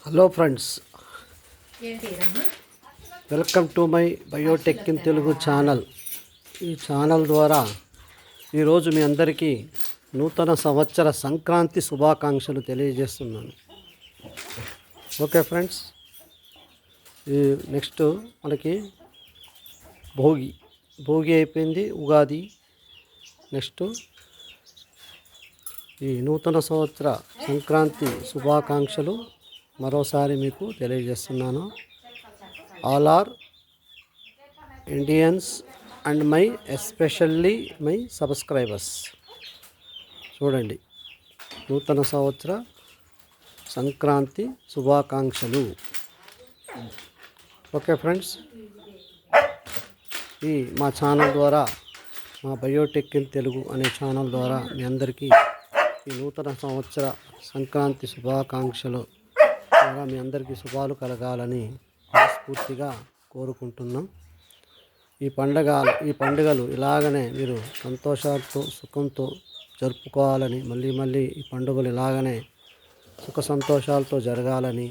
Hello friends, welcome to my Biotech in Telugu channel. ఈ channel ద్వారా ఈరోజు మీ అందరికీ నూతన సంవత్సర సంక్రాంతి శుభాకాంక్షలు తెలియజేస్తున్నాను. ఓకే ఫ్రెండ్స్, ఈ నెక్స్ట్ మనకి భోగి అయిపోయింది, ఉగాది. నెక్స్ట్ ఈ నూతన సంవత్సర సంక్రాంతి శుభాకాంక్షలు మరోసారి మీకు తెలియజేస్తున్నాను. All our Indians and especially my subscribers. చూడండి, నూతన సంవత్సర సంక్రాంతి శుభాకాంక్షలు. ఓకే ఫ్రెండ్స్, ఈ మా ఛానల్ ద్వారా, మా బయోటెక్ ఇన్ తెలుగు అనే ఛానల్ ద్వారా మీ అందరికీ ఈ నూతన సంవత్సర సంక్రాంతి శుభాకాంక్షలు ద్వారా మీ అందరికీ శుభాలు కలగాలని మనస్ఫూర్తిగా కోరుకుంటున్నాం. ఈ పండుగలు ఇలాగనే మీరు సంతోషాలతో సుఖంతో జరుపుకోవాలని, మళ్ళీ ఈ పండుగలు ఇలాగనే సుఖ సంతోషాలతో జరగాలని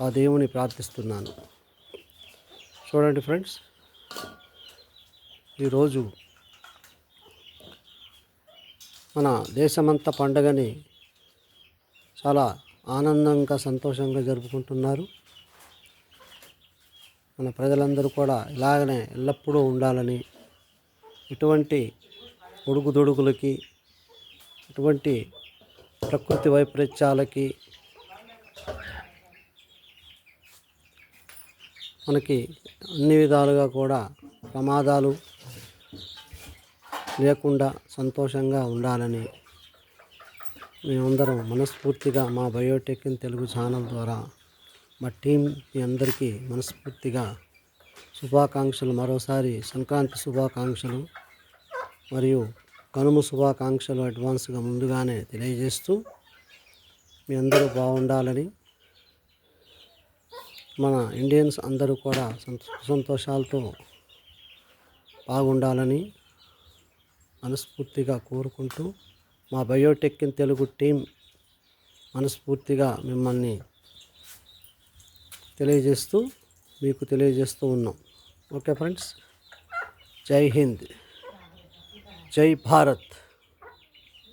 ఆ దేవుని ప్రార్థిస్తున్నాను. చూడండి ఫ్రెండ్స్, ఈరోజు మన దేశమంతా పండుగని చాలా ఆనందంగా సంతోషంగా జరుపుకుంటున్నారు. మన ప్రజలందరూ కూడా ఇలాగనే ఎల్లప్పుడూ ఉండాలని, ఇటువంటి ఒడుగుదొడుగులకి, ఇటువంటి ప్రకృతి వైపరీత్యాలకి మనకి అన్ని విధాలుగా కూడా ప్రమాదాలు లేకుండా సంతోషంగా ఉండాలని మేమందరం మనస్ఫూర్తిగా మా బయోటెక్ ఇన్ తెలుగు ఛానల్ ద్వారా మా టీం మీ అందరికీ మనస్ఫూర్తిగా శుభాకాంక్షలు, మరోసారి సంక్రాంతి శుభాకాంక్షలు మరియు కనుమ శుభాకాంక్షలు అడ్వాన్స్గా ముందుగానే తెలియజేస్తూ మీ అందరూ బాగుండాలని, మన ఇండియన్స్ అందరూ కూడా సంతోషాలతో బాగుండాలని మనస్ఫూర్తిగా కోరుకుంటూ మా బయోటెక్ ఇన్ తెలుగు టీం మనస్ఫూర్తిగా మిమ్మల్ని మీకు తెలియజేస్తూ ఉన్నాం. ఓకే ఫ్రెండ్స్, జై హింద్, జై భారత్.